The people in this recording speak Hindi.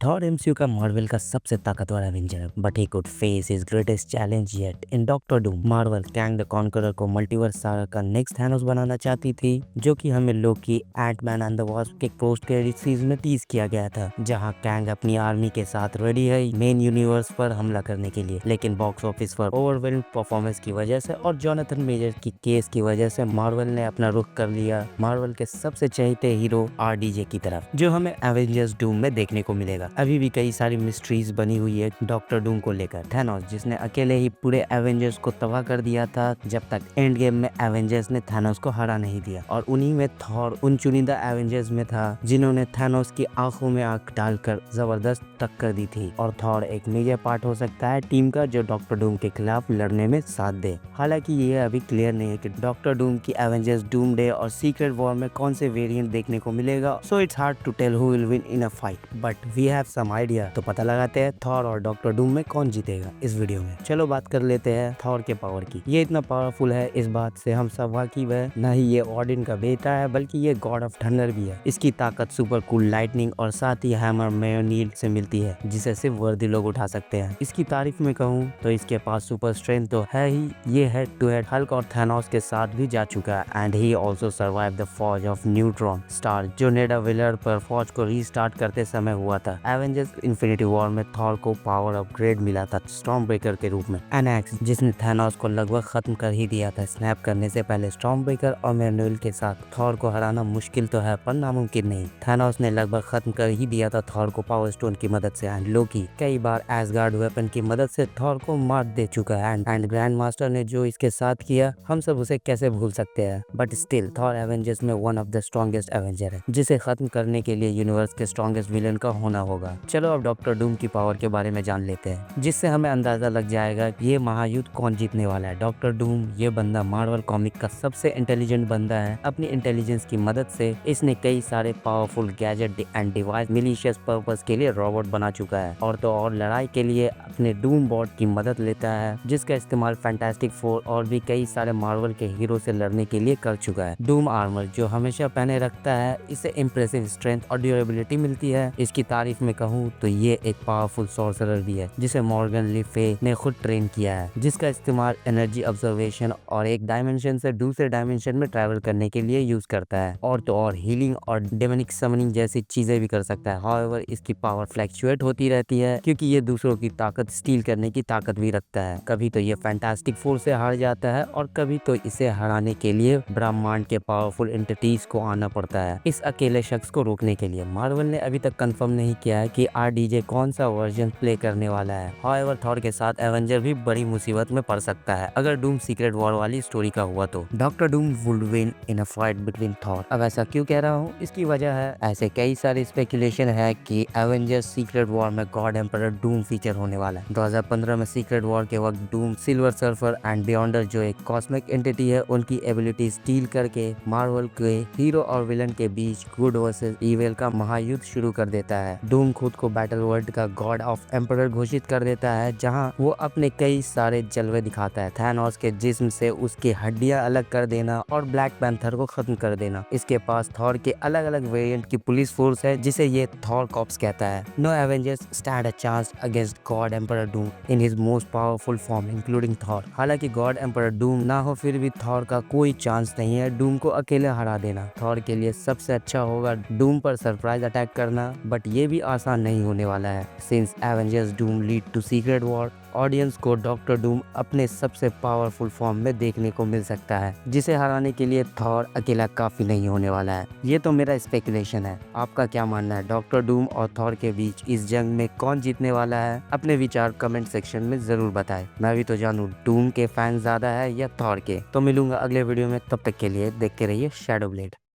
थॉर एमसीयू का मार्वल का सबसे ताकतवर एवेंजर है, but he could face his greatest challenge yet in doctor Doom. Marvel Kang the conqueror को मल्टीवर्स सागा का नेक्स्ट थैनोस बनाना चाहती थी, जो कि हमें लोकी, एंटमैन एंड द वास्प के पोस्ट क्रेडिट सीरीज में टीज किया गया था, जहां कैंग अपनी आर्मी के साथ रेडी है मेन यूनिवर्स पर हमला करने के लिए। लेकिन बॉक्स ऑफिस पर ओवरवेल्ड परफॉर्मेंस की वजह से और जोनाथन मेजर की केस की वजह से मार्वल ने अपना रुख कर लिया मार्वल के सबसे चहेते हीरो आरडीजे की तरफ, जो हमें एवेंजर्स डूम में देखने को मिलेगा। अभी भी कई सारी मिस्ट्रीज बनी हुई है डॉक्टर डूम को लेकर। थैनोस जिसने अकेले ही पूरे एवेंजर्स को तबाह कर दिया था, जब तक एंड गेम में एवेंजर्स ने थैनोस को हरा नहीं दिया, और उन्हीं में थॉर उन चुनिंदा एवेंजर्स में था जिन्होंने थैनोस की आंखों में आंख डालकर जबरदस्त टक्कर दी थी। और थॉर एक मेजर पार्ट हो सकता है टीम का जो डॉक्टर डूम के खिलाफ लड़ने में साथ दे। हालांकि ये अभी क्लियर नहीं है कि डॉक्टर डूम की एवेंजर्स डूम डे और सीक्रेट वॉर में कौन से वेरिएंट देखने को मिलेगा, so it's hard to tell who will win in a fight, but we have some idea. तो पता लगाते हैं थॉर और डॉक्टर डूम में कौन जीतेगा इस वीडियो में। चलो बात कर लेते हैं थॉर के पावर की। ये इतना पावरफुल है, इस बात से हम सब वाकिफ है। न ही ये ऑडिन का बेटा है, बल्कि ये गॉड ऑफ थंडर भी है। इसकी ताकत सुपर कूल लाइटनिंग और साथ ही हैमर मेयोनीड से मिलती है, जिसे सिर्फ वर्दी लोग उठा सकते हैं। इसकी तारीफ में कहूँ तो इसके पास सुपर स्ट्रेंथ तो है ही, ये हेड टू हेड हल्क और थैनोस के साथ भी जा चुका है। And he also survive the फॉज of neutron star, जो नेडा विलर पर फौज को रीस्टार्ट करते समय हुआ था। एवेंजर्स इन्फिनिटी वॉर में थॉर को पावर अपग्रेड मिला था स्टॉर्म ब्रेकर के रूप में। एनेक्स जिसने थैनोस को लगभग खत्म कर ही दिया था स्नैप करने से पहले। स्टॉर्म ब्रेकर और मेनुअल के साथ थॉर को हराना मुश्किल तो है पर नामुमकिन नहीं। थैनोस ने लगभग खत्म कर ही दिया था थॉर को पावर स्टोन की मदद से। एंड लोकी कई बार एसगार्ड वेपन की मदद से थॉर को मार दे चुका है। एंड ग्रैंड मास्टर ने जो इसके साथ किया, हम सब उसे कैसे भूल सकते हैं। बट स्टिल थॉर एवेंजर्स में one of the strongest Avenger है, जिसे खत्म करने के लिए यूनिवर्स के स्ट्रॉन्गेस्ट विलन का होना होगा। चलो अब डॉक्टर डूम की पावर के बारे में जान लेते हैं, जिससे हमें अंदाजा लग जाएगा कि ये महायुद्ध कौन जीतने वाला है। डॉक्टर डूम ये बंदा मार्वल कॉमिक का सबसे इंटेलिजेंट बंदा है। अपनी इंटेलिजेंस की मदद से इसने कई सारे powerful gadget and device malicious purpose के लिए रोबोट बना चुका है, और तो और लड़ाई के लिए अपने डूम बॉट की मदद लेता है, जिसका इस्तेमाल फैंटास्टिक फोर और भी कई सारे मार्वल के हीरो से लड़ने के लिए कर चुका है। डूम आर्मर जो हमेशा पहने रखता है, इसे इम्प्रेसिव स्ट्रेंथ और ड्यूरेबिलिटी मिलती है। इसकी तारीफ में कहूँ तो ये एक पावरफुल सॉर्सरर भी है, जिसे मॉर्गन ले फे ने खुद ट्रेन किया है, जिसका इस्तेमाल एनर्जी ऑब्जर्वेशन और एक डायमेंशन से दूसरे डायमेंशन में ट्रैवल करने के लिए यूज करता है, और तो और हीलिंग और डेमोनिक समनिंग जैसी चीजें भी कर सकता है। हाउएवर इसकी पावर फ्लैक्चुएट होती रहती है, क्योंकि ये दूसरों की ताकत स्टील करने की ताकत भी रखता है। कभी तो ये फैंटास्टिक फोर्स से हार जाता है, और कभी तो इसे हराने के लिए ब्रह्मांड के पावरफुल एंटिटीज को आना पड़ता है इस अकेले शख्स को रोकने के लिए। मार्वल ने अभी तक कंफर्म नहीं किया है कि आरडीजे कौन सा वर्जन प्ले करने वाला है। हाउएवर थॉर के साथ एवेंजर भी बड़ी मुसीबत में पड़ सकता है अगर डूम सीक्रेट वॉर वाली स्टोरी का हुआ तो। Doctor Doom would win in a fight between Thor. अब ऐसा क्यों कह रहा हूँ, इसकी वजह है ऐसे कई सारे स्पेकुलेशन है कि एवेंजर्स सीक्रेट वॉर में गॉड एम्परर डूम फीचर होने वाला है। 2015 में सीक्रेट वॉर के वक्त डूम सिल्वर सर्फर एंड बियॉन्डर जो एक कॉस्मिक एंटिटी है, उनकी एबिलिटी स्टील करके मार्वल के हीरो और विलन के बीच गुड वर्सेस इविल का महायुद्ध शुरू कर देता है। डूम खुद को बैटल वर्ल्ड का गॉड ऑफ एम्परर घोषित कर देता है, जहां वो अपने कई सारे जलवे दिखाता है। थैनोस के जिस्म से उसकी हड्डियां अलग कर देना और ब्लैक पैंथर को खत्म कर देना। इसके पास थॉर के अलग अलग वेरिएंट की पुलिस फोर्स है, जिसे ये थॉर कॉप्स कहता है। No Avengers stand a chance against God Emperor Doom in his most powerful form including Thor. हालांकि गॉड एम्परर डूम ना हो, फिर भी थॉर का कोई चांस नहीं है डूम को अकेले हरा देना। थॉर के लिए सबसे अच्छा होगा डूम पर सरप्राइज अटैक करना, बट ये भी आसान नहीं होने वाला है since Avengers Doom lead to Secret War. Audience को डॉक्टर डूम अपने सबसे पावरफुल फॉर्म में देखने को मिल सकता है, जिसे हराने के लिए थॉर अकेला काफी नहीं होने वाला है। ये तो मेरा स्पेकुलेशन है, आपका क्या मानना है? डॉक्टर डूम और थॉर के बीच इस जंग में कौन जीतने वाला है? अपने विचार कमेंट सेक्शन में जरूर बताएं। मैं भी तो जानूं डूम के फैन ज्यादा है या थॉर के। तो मिलूंगा अगले वीडियो में, तब तक के लिए देखते रहिए शैडो ब्लेड।